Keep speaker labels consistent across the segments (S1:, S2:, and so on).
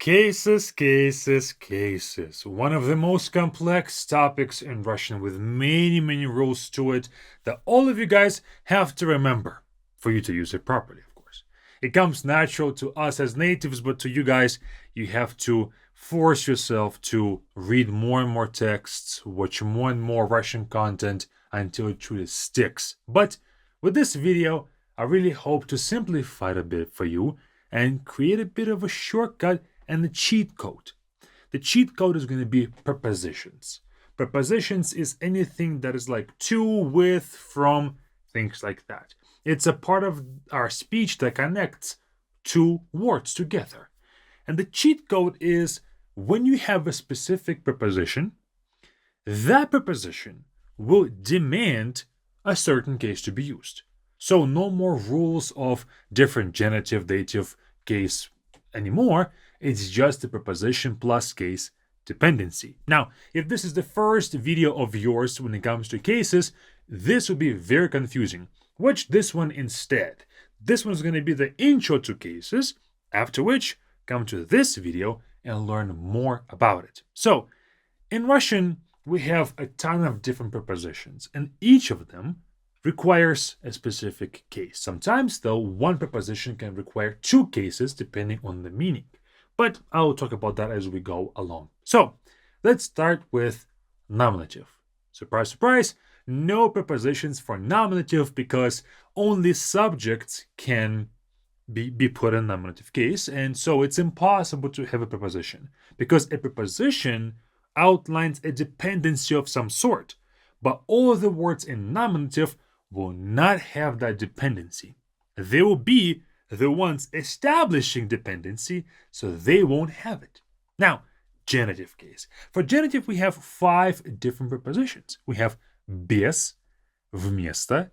S1: Cases, cases, cases. One of the most complex topics in Russian with many rules to it that all of you guys have to remember for you to use it properly, of course. It comes natural to us as natives, but to you guys, you have to force yourself to read more and more texts, watch more and more Russian content until it truly sticks. But with this video, I really hope to simplify it a bit for you and create a bit of a shortcut and the cheat code. The cheat code is going to be prepositions. Prepositions is anything that is like to, with, from, things like that. It's a part of our speech that connects two words together. And the cheat code is when you have a specific preposition, that preposition will demand a certain case to be used. So no more rules of different genitive, dative, case anymore. It's just the preposition plus case dependency. Now, if this is the first video of yours when it comes to cases, this will be very confusing. Watch this one instead. This one's going to be the intro to cases, after which come to this video and learn more about it. So, in Russian, we have a ton of different prepositions, and each of them requires a specific case. Sometimes, though, one preposition can require two cases depending on the meaning. But I'll talk about that as we go along. So, let's start with nominative. Surprise, surprise, no prepositions for nominative because only subjects can be put in nominative case, and so it's impossible to have a preposition because a preposition outlines a dependency of some sort, but all of the words in nominative will not have that dependency. They will be the ones establishing dependency, so they won't have it. Now, genitive case. For genitive, we have 5 different prepositions. We have без, вместо,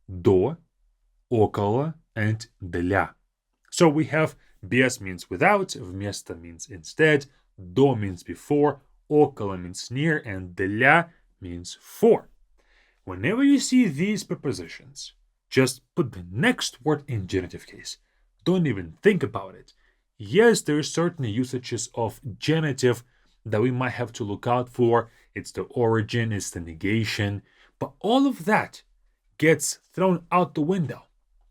S1: до, около, and для. So we have без means without, вместо means instead, до means before, около means near, and для means for. Whenever you see these prepositions, just put the next word in genitive case. Don't even think about it. Yes, there are certain usages of genitive that we might have to look out for. It's the origin, it's the negation, but all of that gets thrown out the window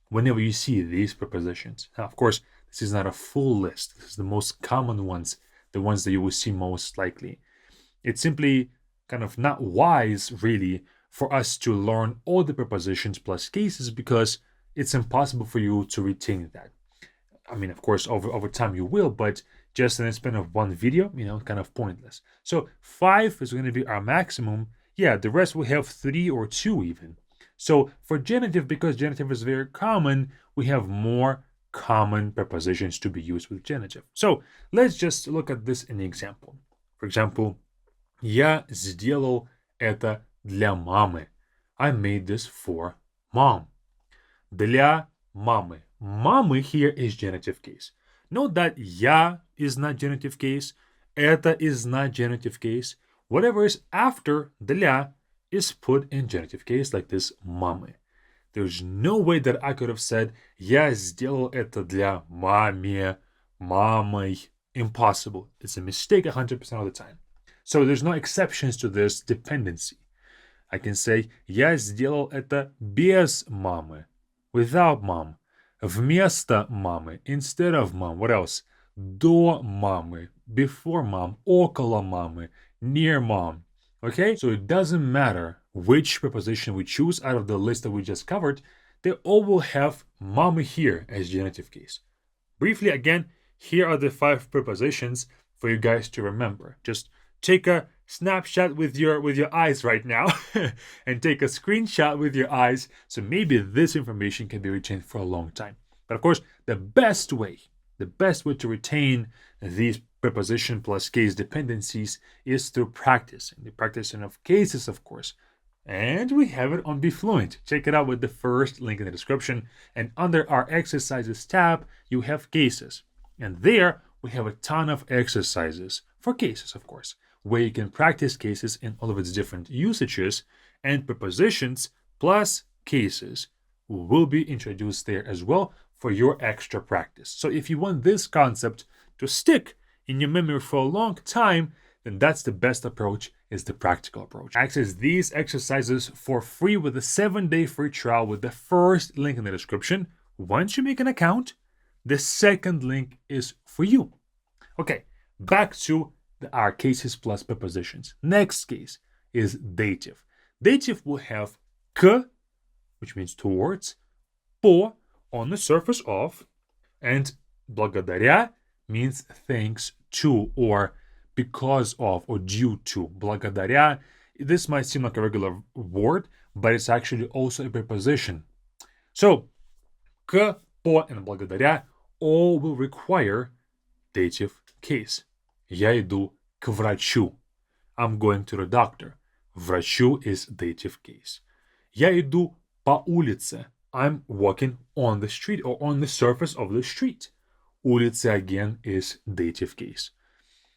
S1: whenever you see these prepositions. Now, of course, this is not a full list. This is the most common ones, the ones that you will see most likely. It's simply kind of not wise, really, for us to learn all the prepositions plus cases because it's impossible for you to retain that. I mean, of course, over time you will, but just in the span of one video, kind of pointless. So 5 is going to be our maximum. Yeah, the rest will have 3 or 2 even. So for genitive, because genitive is very common, we have more common prepositions to be used with genitive. So let's just look at this in an example. For example, я сделал это для мамы. I made this for mom. Для мамы. Мамы here is genitive case. Note that я is not genitive case. Это is not genitive case. Whatever is after для is put in genitive case like this мамы. There's no way that I could have said я сделал это для маме, мамой. Impossible. It's a mistake 100% of the time. So there's no exceptions to this dependency. I can say я сделал это без мамы, without mom, вместо мамы, instead of mom. What else? До мамы, before mom, около мамы, near mom. Okay? So it doesn't matter which preposition we choose out of the list that we just covered, they all will have mama here as genitive case. Briefly again, here are the 5 prepositions for you guys to remember. Just take a snapshot with your eyes right now and take a screenshot with your eyes so maybe this information can be retained for a long time. But of course, the best way to retain these preposition plus case dependencies is through practicing. The practicing of cases, of course. And we have it on Be Fluent. Check it out with the first link in the description. And under our exercises tab, you have cases. And there we have a ton of exercises for cases, of course, where you can practice cases in all of its different usages, and prepositions plus cases will be introduced there as well for your extra practice. So if you want this concept to stick in your memory for a long time, then that's the best approach, is the practical approach. Access these exercises for free with a 7-day free trial with the first link in the description. Once you make an account, the second link is for you. Okay, back to our cases plus prepositions. Next case is dative. Dative will have k, which means towards, по, on the surface of, and благодаря means thanks to, or because of, or due to. Благодаря, this might seem like a regular word, but it's actually also a preposition. So, к, по, and благодаря all will require dative case. Я иду к врачу. I'm going to the doctor. Врачу is dative case. Я иду по улице. I'm walking on the street or on the surface of the street. Улица again is dative case.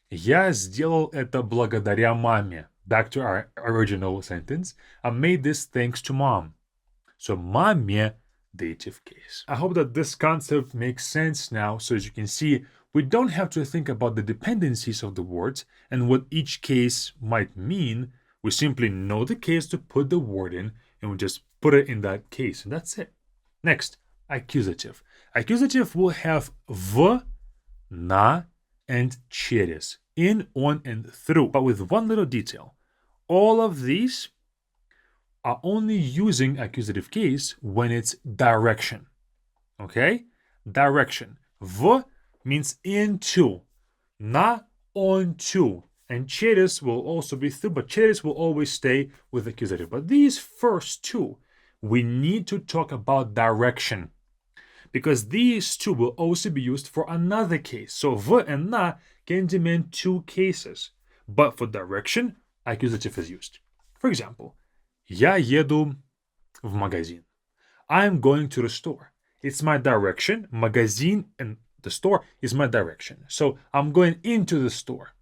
S1: Я сделал это благодаря маме. Back to our original sentence. I made this thanks to mom. So маме, dative case. I hope that this concept makes sense now. So as you can see, we don't have to think about the dependencies of the words and what each case might mean. We simply know the case to put the word in, and we just put it in that case, and that's it. Next, accusative. Accusative will have в, на, and через, in, on, and through, but with one little detail. All of these are only using accusative case when it's direction. Okay? Direction. В means into, na, onto, and через will also be through, but через will always stay with accusative. But these first two, we need to talk about direction, because these two will also be used for another case. So в and na can demand two cases, but for direction, accusative is used. For example, я еду в магазин. I'm going to the store. It's my direction. Magazine and the store is my direction. So I'm going into the store.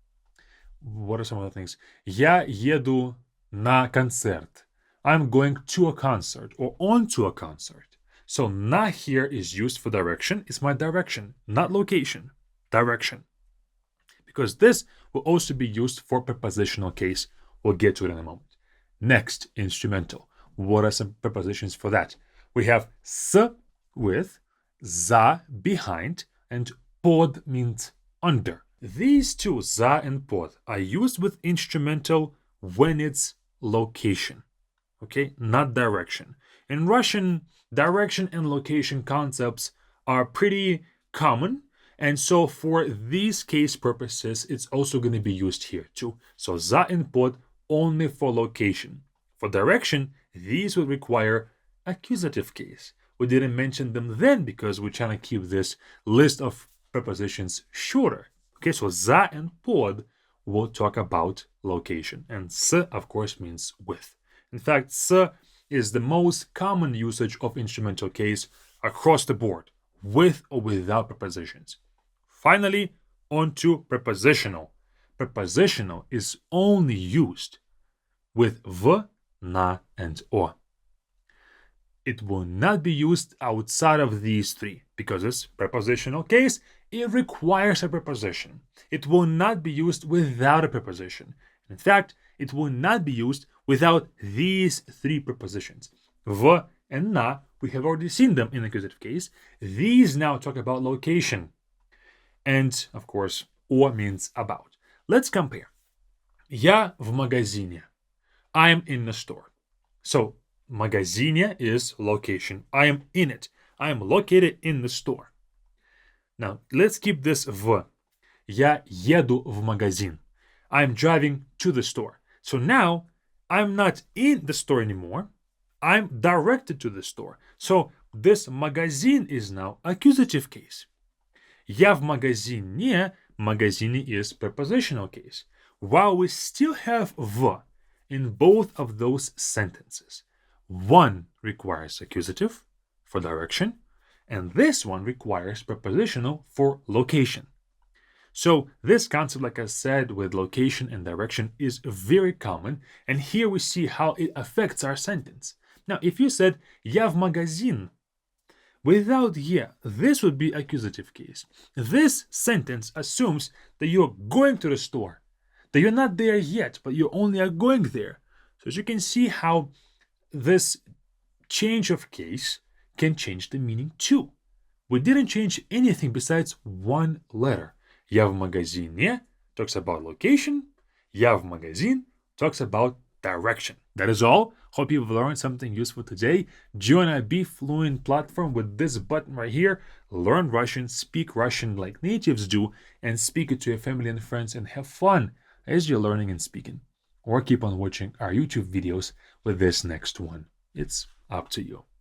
S1: What are some other things? Я еду на концерт. I'm going to a concert or onto a concert. So на here is used for direction. It's my direction, not location. Direction. Because this will also be used for prepositional case. We'll get to it in a moment. Next, instrumental. What are some prepositions for that? We have с with, за behind, and под means under. These two, за and под, are used with instrumental when it's location. Okay, not direction. In Russian, direction and location concepts are pretty common, and so for these case purposes, it's also going to be used here too. So за and под only for location. For direction, these would require accusative case. We didn't mention them then because we're trying to keep this list of prepositions shorter. Okay, so за and под will talk about location, and с, of course, means with. In fact, с is the most common usage of instrumental case across the board, with or without prepositions. Finally, on to prepositional. Prepositional is only used with v, na, and o. It will not be used outside of these three because it's prepositional case. It requires a preposition. It will not be used without a preposition. In fact, it will not be used without these three prepositions. V and na, we have already seen them in accusative case. These now talk about location. And, of course, o means about. Let's compare. Я в магазине. I'm in the store. So, магазине is location. I am in it. I am located in the store. Now, let's keep this в. Я еду в магазин. I'm driving to the store. So now, I'm not in the store anymore. I'm directed to the store. So, this магазин is now accusative case. Я в магазине. Магазине is prepositional case. While we still have в in both of those sentences. One requires accusative for direction, and this one requires prepositional for location. So this concept, like I said, with location and direction is very common, and here we see how it affects our sentence. Now, if you said «Я в магазин», Without "я", this would be accusative case. This sentence assumes that you're going to the store, that you're not there yet, but you only are going there. So as you can see how this change of case can change the meaning too. We didn't change anything besides one letter. "Я в магазине" talks about location. "Я в магазин" talks about direction. That is all. Hope you've learned something useful today. Join our Be Fluent platform with this button right here. Learn Russian, speak Russian like natives do, and speak it to your family and friends and have fun as you're learning and speaking. Or keep on watching our YouTube videos with this next one. It's up to you.